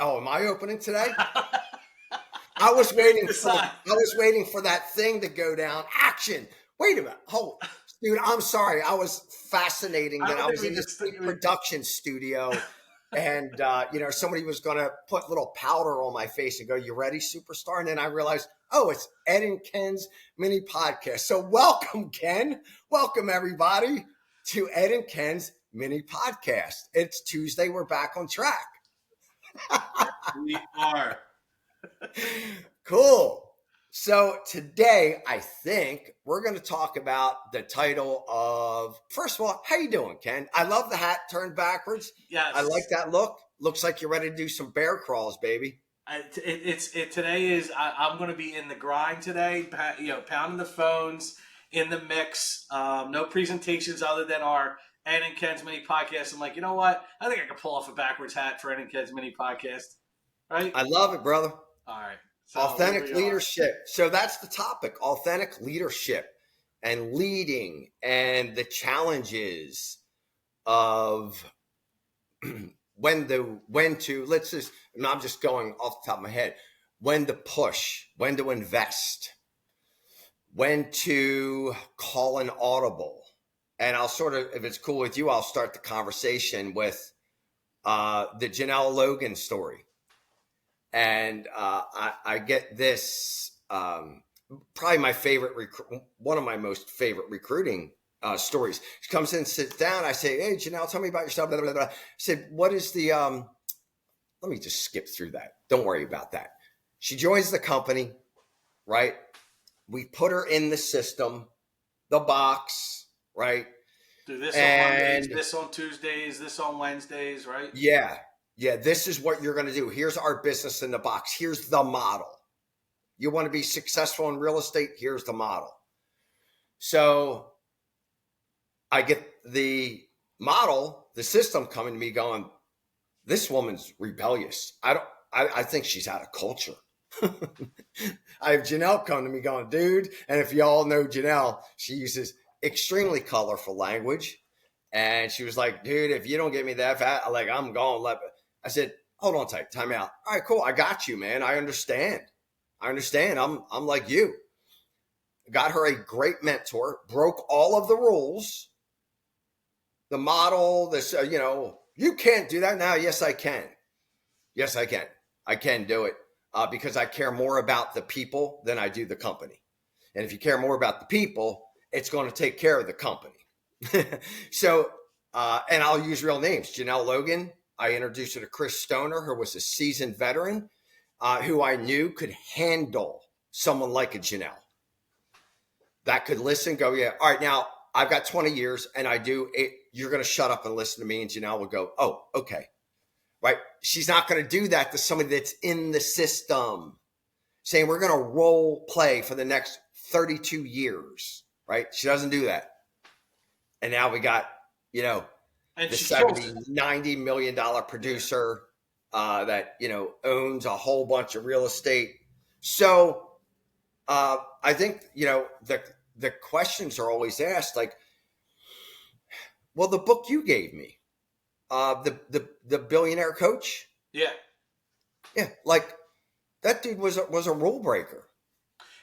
Oh, am I opening today? I was waiting for that thing to go down. Action. Wait a minute. Hold. Dude, I'm sorry. I was fascinating that I was in this production studio and, somebody was going to put little powder on my face and go, "You ready, superstar?" And then I realized, oh, it's Ed and Ken's mini podcast. So welcome, Ken. Welcome, everybody, to Ed and Ken's mini podcast. It's Tuesday. We're back on track. We are. Cool. So today, I think we're going to talk about the title of, first of all, how you doing, Ken? I love the hat turned backwards. Yes. I like that look. Looks like you're ready to do some bear crawls, baby. Today is I'm going to be in the grind today. Pounding the phones, in the mix. No presentations other than our Ed and Ken's mini podcast. I'm like, you know what? I think I can pull off a backwards hat for Ed and Ken's mini podcast. Right? I love it, brother. All right. So authentic leadership. So that's the topic: authentic leadership and leading, and the challenges of when to. I'm just going off the top of my head. When to push, when to invest, when to call an audible. And I'll sort of, if it's cool with you, I'll start the conversation with the Janelle Logan story. And I get this, probably my favorite, one of my most favorite recruiting stories. She comes in, sits down. I say, "Hey, Janelle, tell me about yourself." Blah, blah, blah. I said, "What is the, let me just skip through that. Don't worry about that." She joins the company, right? We put her in the system, the box, right? Do this on Mondays, this on Tuesdays, this on Wednesdays, right? Yeah. Yeah, this is what you're going to do. Here's our business in the box. Here's the model. You want to be successful in real estate? Here's the model. So I get the model, the system coming to me going, "This woman's rebellious. I think she's out of culture." I have Janelle come to me going, "Dude," and if y'all know Janelle, she uses extremely colorful language. And she was like, "Dude, if you don't get me that fat, I'm going." I said, "Hold on tight, time out." "All right, cool. I got you, man. I understand. I'm like you." Got her a great mentor, broke all of the rules. The model, this, you can't do that now. Yes, I can. Yes, I can. I can do it because I care more about the people than I do the company. And if you care more about the people, it's going to take care of the company. So, and I'll use real names. Janelle Logan. I introduced her to Chris Stoner, who was a seasoned veteran, who I knew could handle someone like a Janelle. That could listen, go, "Yeah, all right, now I've got 20 years and I do it. You're going to shut up and listen to me." And Janelle will go, "Oh, okay." Right? She's not going to do that to somebody that's in the system, saying we're going to role play for the next 32 years. Right? She doesn't do that. And now we got, and the $70-90 million producer that, owns a whole bunch of real estate. So I think, the questions are always asked, like, well, the book you gave me, the Billionaire Coach. Yeah. Yeah. Like that dude was a rule breaker.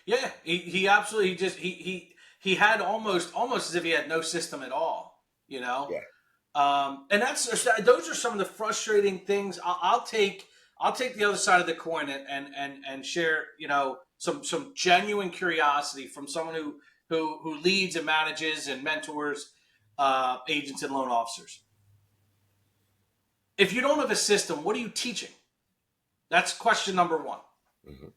Yeah. He absolutely he had almost as if he had no system at all, Yeah. And those are some of the frustrating things. I'll take the other side of the coin and share, some genuine curiosity from someone who leads and manages and mentors agents and loan officers. If you don't have a system, what are you teaching? That's question number one. Mm-hmm.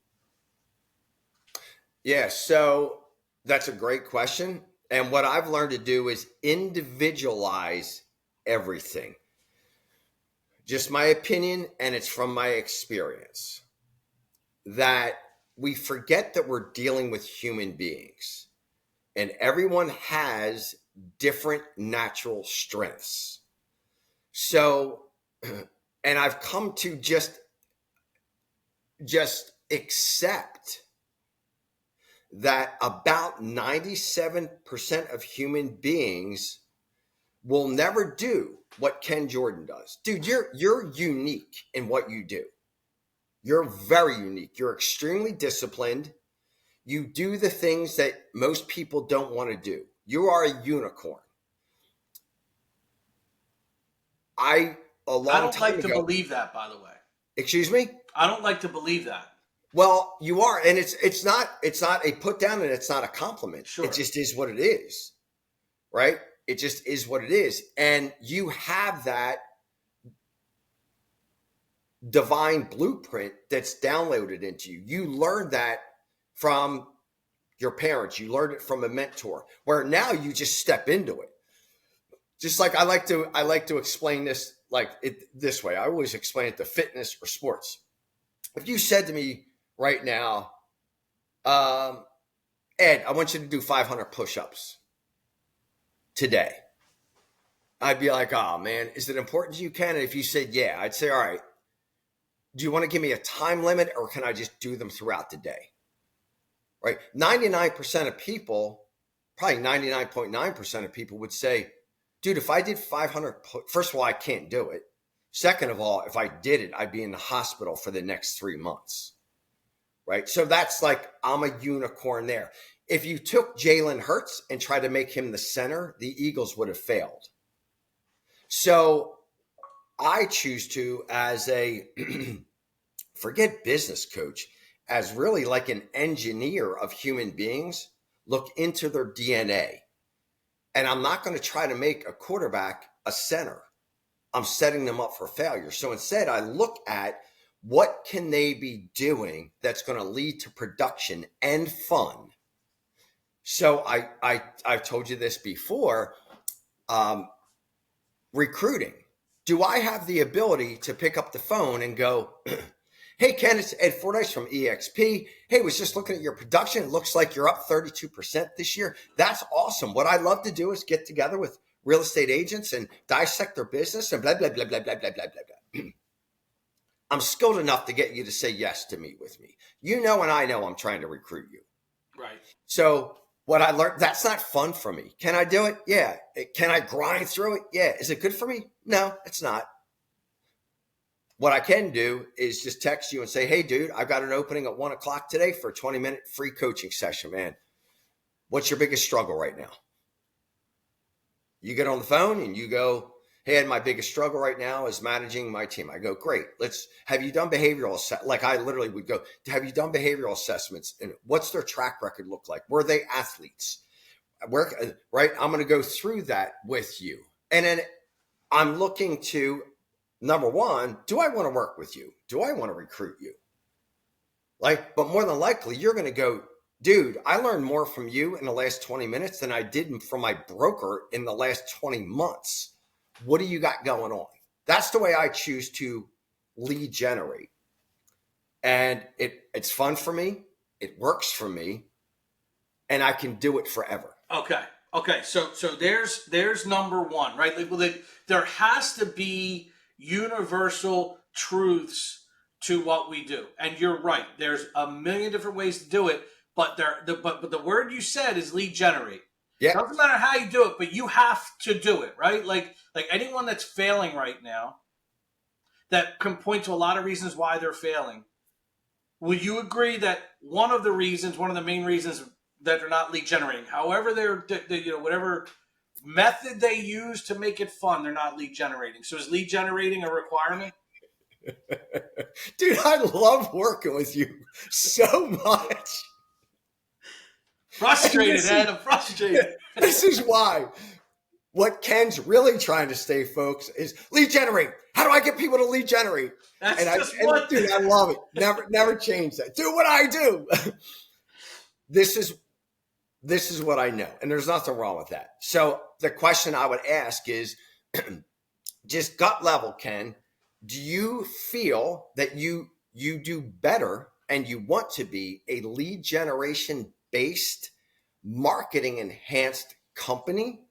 Yeah, so that's a great question. And what I've learned to do is individualize everything. Just my opinion, and it's from my experience, that we forget that we're dealing with human beings. And everyone has different natural strengths. So, and I've come to just accept that about 97% of human beings will never do what Ken Jordan does. Dude, you're unique in what you do. You're very unique. You're extremely disciplined. You do the things that most people don't want to do. You are a unicorn. A I long don't time like to ago, believe that, by the way. excuse me? I don't like to believe that. Well, you are, and it's not a put down, and it's not a compliment. Sure. It just is what it is, right? It just is what it is, and you have that divine blueprint that's downloaded into you. You learned that from your parents. You learned it from a mentor. Where now you just step into it. Just like I like to explain this like it this way. I always explain it to fitness or sports. If you said to me right now, Ed, I want you to do 500 push-ups today, I'd be like, oh man, is it important to you, Ken? And if you said yeah, I'd say, all right, do you want to give me a time limit or can I just do them throughout the day? Right? 99% of people, probably 99.9% of people would say, dude, if I did 500, first of all, I can't do it. Second of all, if I did it, I'd be in the hospital for the next 3 months. Right? So that's like, I'm a unicorn there. If you took Jalen Hurts and tried to make him the center, the Eagles would have failed. So I choose to, as a, forget business coach, as really like an engineer of human beings, look into their DNA. And I'm not going to try to make a quarterback a center. I'm setting them up for failure. So instead, I look at what can they be doing that's going to lead to production and fun. So I've told you this before, recruiting. Do I have the ability to pick up the phone and go, hey, Ken, it's Ed Fordyce from EXP. Hey, was just looking at your production. It looks like you're up 32% this year. That's awesome. What I love to do is get together with real estate agents and dissect their business and blah, blah, blah, blah, blah, blah, blah, blah. I'm skilled enough to get you to say yes to meet with me. You know, and I know I'm trying to recruit you. Right. So what I learned, that's not fun for me. Can I do it? Yeah. Can I grind through it? Yeah. Is it good for me? No, it's not. What I can do is just text you and say, hey, dude, I've got an opening at 1 o'clock today for a 20-minute free coaching session, man. What's your biggest struggle right now? You get on the phone and you go, hey, Ed, my biggest struggle right now is managing my team. I go, great. Have you done behavioral like I literally would go, have you done behavioral assessments? And what's their track record look like? Were they athletes? Right? I'm going to go through that with you. And then I'm looking to, number one, do I want to work with you? Do I want to recruit you? But more than likely, you're going to go, dude, I learned more from you in the last 20 minutes than I did from my broker in the last 20 months. What do you got going on? That's the way I choose to lead generate. And it's fun for me. It works for me. And I can do it forever. Okay. So there's number one, right? There has to be universal truths to what we do. And you're right. There's a million different ways to do it, but the word you said is lead generate. Yeah. Doesn't matter how you do it, but you have to do it, right? Like anyone that's failing right now that can point to a lot of reasons why they're failing. Would you agree that one of the main reasons that they're not lead generating, however they're whatever method they use to make it fun, they're not lead generating. So is lead generating a requirement? Dude, I love working with you so much. Frustrated, Ed. I'm frustrated. This is why. What Ken's really trying to say, folks, is lead generate. How do I get people to lead generate? Dude, I love it. Never change that. Do what I do. This is what I know, and there's nothing wrong with that. So the question I would ask is, just gut level, Ken, do you feel that you do better and you want to be a lead generation based marketing enhanced company?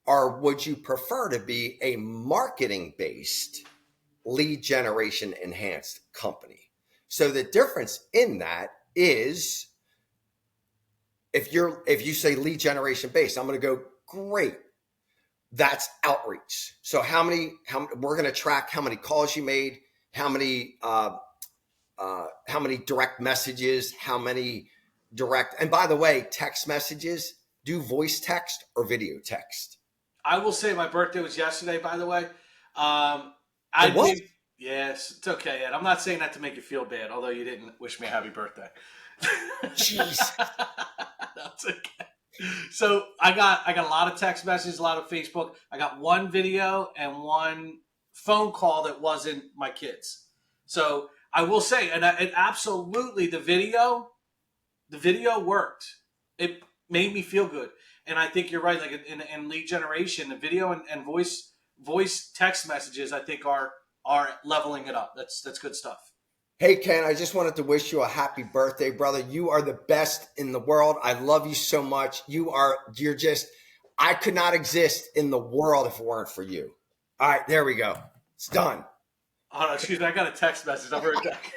Or would you prefer to be a marketing based lead generation enhanced company? So the difference in that is if you say lead generation based, I'm going to go, great. That's outreach. So how many we're going to track how many calls you made, how many how many direct messages, how many direct, and by the way, text messages, do voice text or video text? I will say my birthday was yesterday, by the way. It I was? did. Yes, it's okay, Ed. I'm not saying that to make you feel bad, although you didn't wish me a happy birthday. Jeez. That's okay. So I got a lot of text messages, a lot of Facebook. I got one video and one phone call that wasn't my kids. So I will say, and it absolutely the video worked. It made me feel good, and I think you're right. Like in lead generation, the video and voice text messages, I think are leveling it up. That's good stuff. Hey, Ken, I just wanted to wish you a happy birthday, brother. You are the best in the world. I love you so much. You're just, I could not exist in the world if it weren't for you. All right, there we go. It's done. Oh no, excuse me, I got a text message. I'll be right back.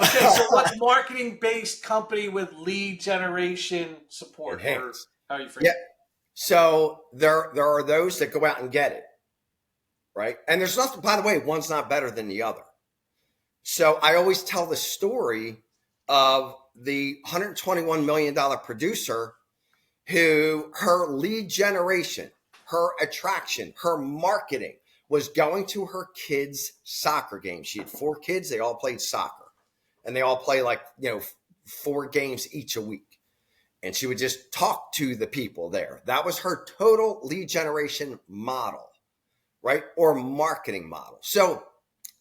Okay, so what's marketing-based company with lead generation support? Or Enhance. how are you phrasing? Yeah. So there are those that go out and get it, right? And there's nothing, by the way, one's not better than the other. So I always tell the story of the $121 million producer who her lead generation, her attraction, her marketing was going to her kids' soccer games. She had 4 kids. They all played soccer and they all play like, 4 games each a week. And she would just talk to the people there. That was her total lead generation model, right? Or marketing model. So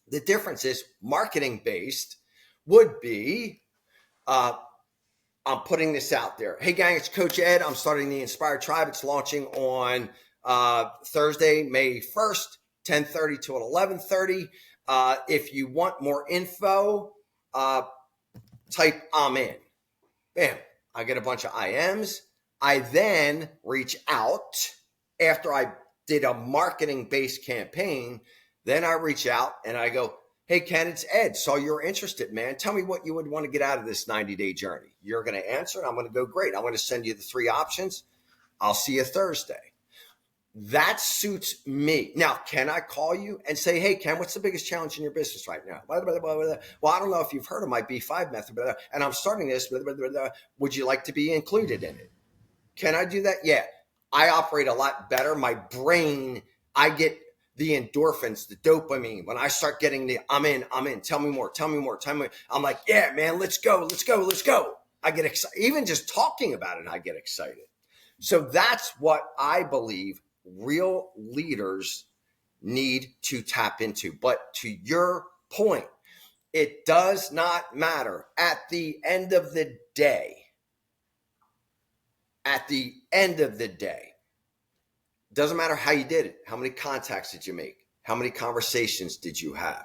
the difference is marketing based would be, I'm putting this out there. Hey, gang, it's Coach Ed. I'm starting the Inspired Tribe. It's launching on Thursday, May 1st, 10:30 to 11:30. If you want more info, type I'm in. Bam. I get a bunch of IMs. I then reach out after I did a marketing-based campaign. Then I reach out and I go, hey, Ken, it's Ed. Saw you're interested, man. Tell me what you would want to get out of this 90-day journey. You're going to answer, and I'm going to go, great. I'm going to send you the 3 options. I'll see you Thursday. That suits me. Now, can I call you and say, hey, Ken, what's the biggest challenge in your business right now? Well, I don't know if you've heard of my B5 method, and I'm starting this. Would you like to be included in it? Can I do that? Yeah. I operate a lot better. My brain, I get the endorphins, the dopamine. When I start getting I'm in. Tell me more. I'm like, yeah, man, let's go. I get excited. Even just talking about it, I get excited. So that's what I believe real leaders need to tap into. But to your point, it does not matter at the end of the day. Doesn't matter how you did it. How many contacts did you make? How many conversations did you have?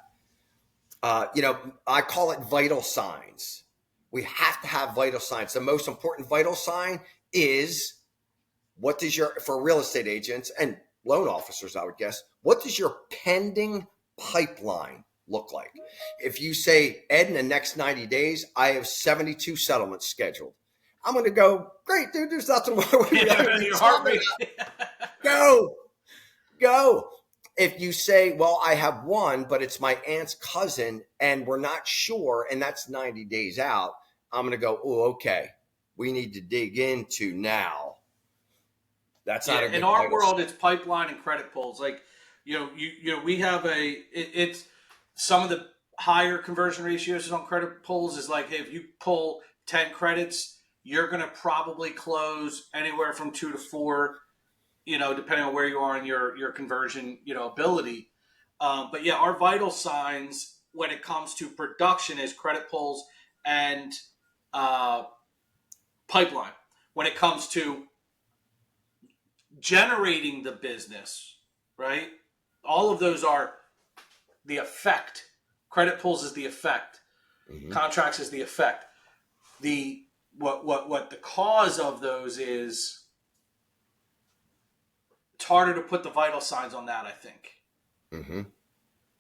I call it vital signs. We have to have vital signs. The most important vital sign is for real estate agents and loan officers, I would guess, what does your pending pipeline look like? If you say, Ed, in the next 90 days, I have 72 settlements scheduled. I'm going to go, great, dude, there's nothing wrong with Your heartbeat. Go. If you say, well, I have one, but it's my aunt's cousin and we're not sure, and that's 90 days out, I'm going to go, oh, okay, we need to dig into now. That's not a good in our world. It's pipeline and credit pulls. Like, we have it's some of the higher conversion ratios on credit pulls is like, hey, if you pull 10 credits, you're going to probably close anywhere from 2 to 4, depending on where you are in your conversion, ability. But yeah, our vital signs when it comes to production is credit pulls and pipeline. When it comes to generating the business, right? All of those are the effect. Credit pulls is the effect. Mm-hmm. Contracts is the effect. What the cause of those is, it's harder to put the vital signs on that, I think. Mm-hmm.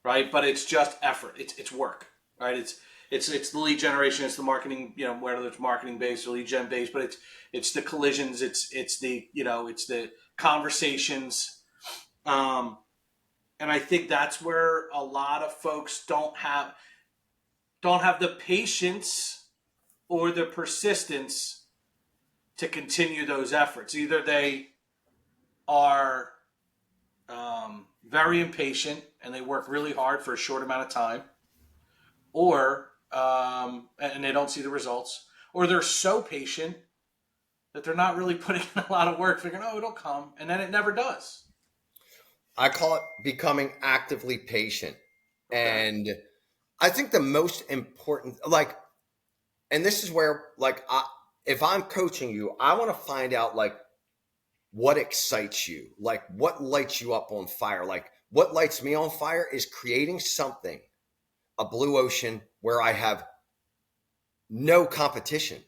Right, but it's just effort. It's work. Right. It's the lead generation. It's the marketing. Whether it's marketing based or lead gen based, but it's the collisions. It's the it's the conversations. And I think that's where a lot of folks don't have the patience or the persistence to continue those efforts. Either they are very impatient and they work really hard for a short amount of time, or and they don't see the results, or they're so patient that they're not really putting in a lot of work, figuring, oh, it'll come, and then it never does. I call it becoming actively patient. Okay. And I think the most important, like, and this is where, like, if I'm coaching you, I want to find out, like, what excites you, like, what lights you up on fire. Like, what lights me on fire is creating something, a blue ocean where I have no competition,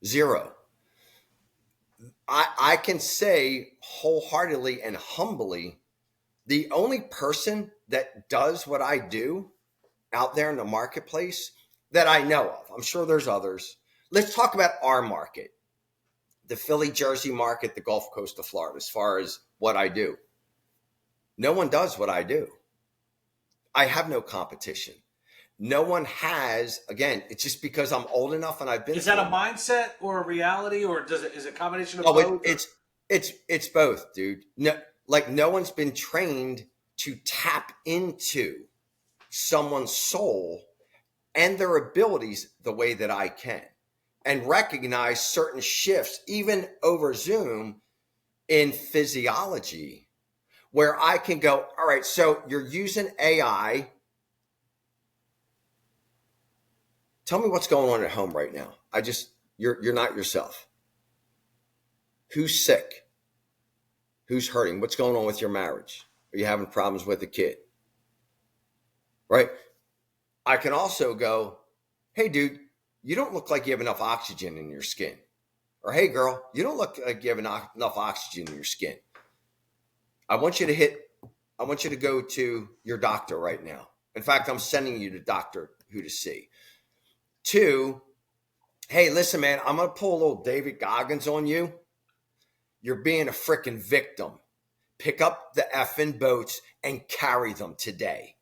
zero. I can say wholeheartedly and humbly, the only person that does what I do out there in the marketplace that I know of, I'm sure there's others. Let's talk about our market, the Philly, Jersey market, the Gulf Coast of Florida, as far as what I do. No one does what I do. I have no competition. No one has, again, it's just because I'm old enough and I've been Is that a through enough. mindset or a reality, or is it a combination of Oh, both? Or? it's both, dude. No, like no one's been trained to tap into someone's soul and their abilities the way that I can, and recognize certain shifts, even over Zoom, in physiology, where I can go, all right, so you're using AI. Tell me what's going on at home right now. You're not yourself. Who's sick? Who's hurting? What's going on with your marriage? Are you having problems with a kid? Right? I can also go, hey, dude, you don't look like you have enough oxygen in your skin. Or, hey, girl, you don't look like you have enough oxygen in your skin. I want you to go to your doctor right now. In fact, I'm sending you to doctor who to see. Two, hey, listen, man, I'm going to pull a little David Goggins on you. You're being a freaking victim. Pick up the effing boats and carry them today.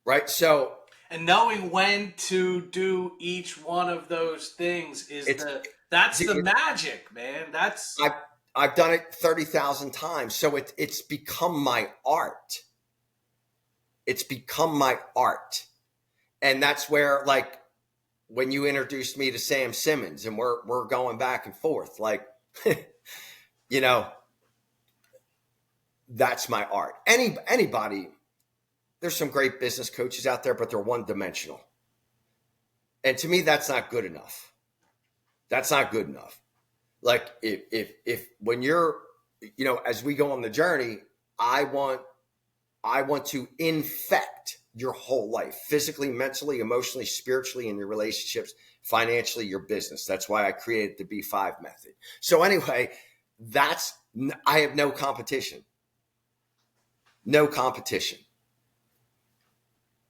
Right? So, And knowing when to do each one of those things it's that's the dude, magic, man. That's I've I've done it 30,000 times. So it's become my art. It's become my art. And that's where, like, when you introduced me to Sam Simmons and we're going back and forth, like, you know, that's my art. Anybody, there's some great business coaches out there, but they're one dimensional. And to me, that's not good enough. That's not good enough. Like if when you're, as we go on the journey, I want to infect your whole life, physically, mentally, emotionally, spiritually, in your relationships, financially, your business. That's why I created the B5 method. So anyway, I have no competition. No competition.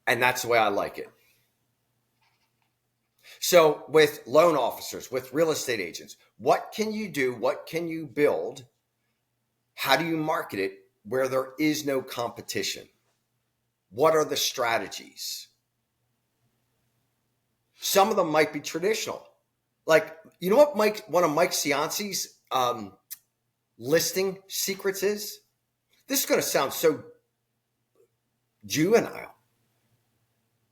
And that's the way I like it. So with loan officers, with real estate agents, what can you do? What can you build? How do you market it where there is no competition? What are the strategies? Some of them might be traditional. Like, you know what one of Mike Cianci's listing secrets is? This is going to sound so juvenile.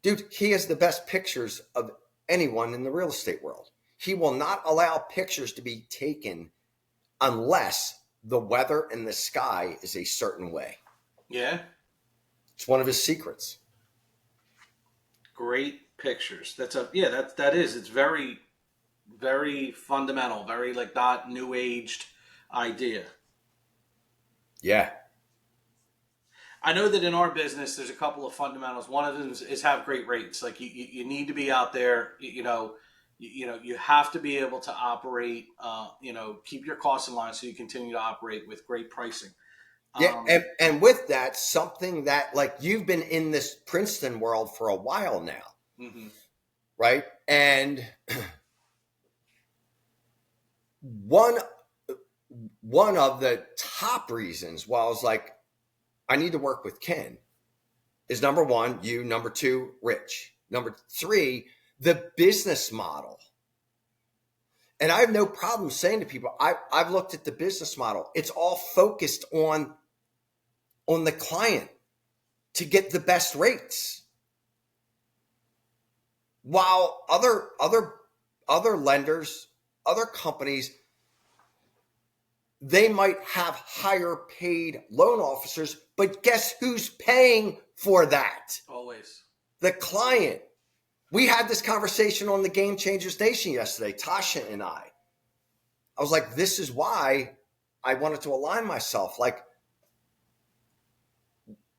Dude, he has the best pictures of anyone in the real estate world. He will not allow pictures to be taken unless the weather and the sky is a certain way. yeah, It's one of his secrets. great pictures. That is. It's very very fundamental, very like not new aged idea. Yeah. I know that in our business, there's a couple of fundamentals. One of them is have great rates. Like you need to be out there. You have to be able to operate. Keep your costs in line so you continue to operate with great pricing. Yeah. Um, And with that, something that, like, you've been in this Princeton world for a while now, mhm. right? And one one of the top reasons why I was like, I need to work with Ken is number one, you, number two, Rich. Number three, the business model. And I have no problem saying to people, I've looked at the business model. It's all focused on the client to get the best rates. While other lenders, other companies, they might have higher paid loan officers, but guess who's paying for that? Always. The client. We had this conversation on the Game Changers Nation yesterday, Tasha and I. I was like, this is why I wanted to align myself. Like,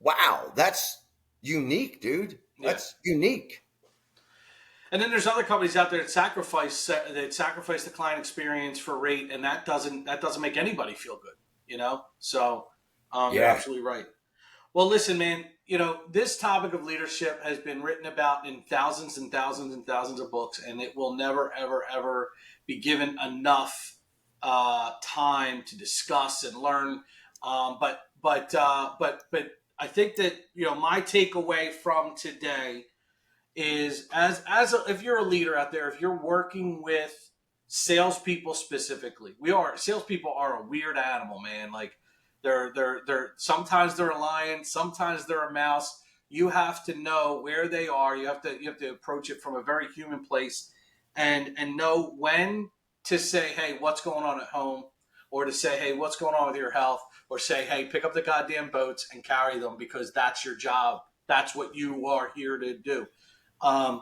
wow, that's unique, dude. That's unique. And then there's other companies out there that sacrifice the client experience for rate, and that doesn't make anybody feel good, you know. So you're absolutely right. Well, listen, man. You know, this topic of leadership has been written about in thousands and thousands and thousands of books, and it will never, ever, ever be given enough time to discuss and learn. But I think that, you know, my takeaway from today is if you're a leader out there, if you're working with salespeople specifically, salespeople are a weird animal, man. Like they're sometimes they're a lion, sometimes they're a mouse. You have to know where they are. You have to approach it from a very human place and know when to say, hey, what's going on at home? Or to say, hey, what's going on with your health? Or say, hey, pick up the goddamn boats and carry them because that's your job. That's what you are here to do. I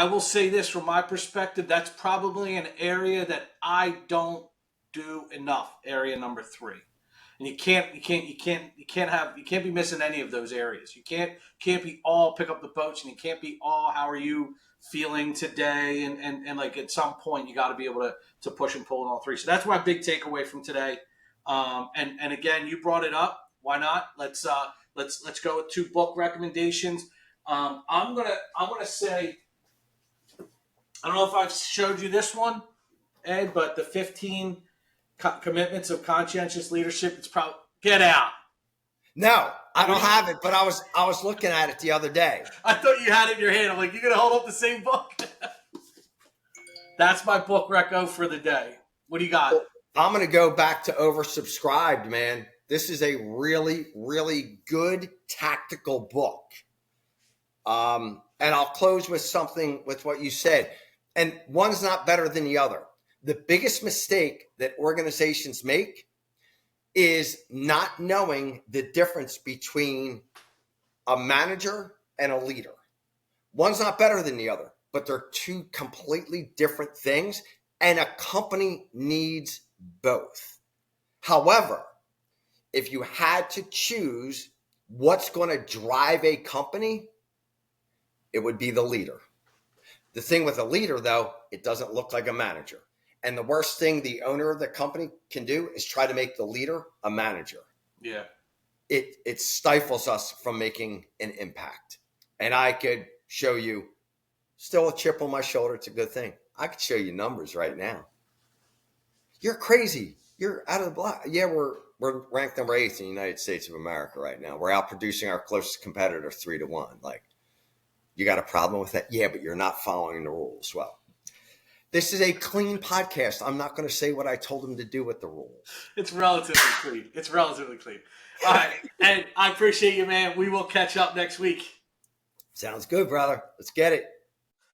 will say this from my perspective, that's probably an area that I don't do enough. Area number 3, and you can't be missing any of those areas. You can't be all pick up the boats, and you can't be all how are you feeling today, and like at some point you got to be able to push and pull in all 3. So that's my big takeaway from today. And again, you brought it up. Why not? Let's go with 2 book recommendations. I'm gonna say, I don't know if I've showed you this one, Ed, but the 15 commitments of conscientious leadership. It's probably get out. No, I don't have it, but I was looking at it the other day. I thought you had it in your hand. I'm like, you're gonna hold up the same book? That's my book reco for the day. What do you got? I'm gonna go back to oversubscribed, man. This is a really, really good tactical book. And I'll close with something with what you said. And one's not better than the other. The biggest mistake that organizations make is not knowing the difference between a manager and a leader. One's not better than the other, but they're 2 completely different things, and a company needs both. However, if you had to choose what's going to drive a company, it would be the leader. The thing with a leader, though, it doesn't look like a manager. And the worst thing the owner of the company can do is try to make the leader a manager. Yeah. It stifles us from making an impact. And I could show you, still a chip on my shoulder, it's a good thing. I could show you numbers right now. You're crazy. You're out of the block. Yeah, we're ranked number 8 in the United States of America right now. We're outproducing our closest competitor 3-1. Like, you got a problem with that? Yeah, but you're not following the rules. Well, this is a clean podcast. I'm not going to say what I told him to do with the rules. It's relatively clean. All right. And I appreciate you, man. We will catch up next week. Sounds good, brother. Let's get it.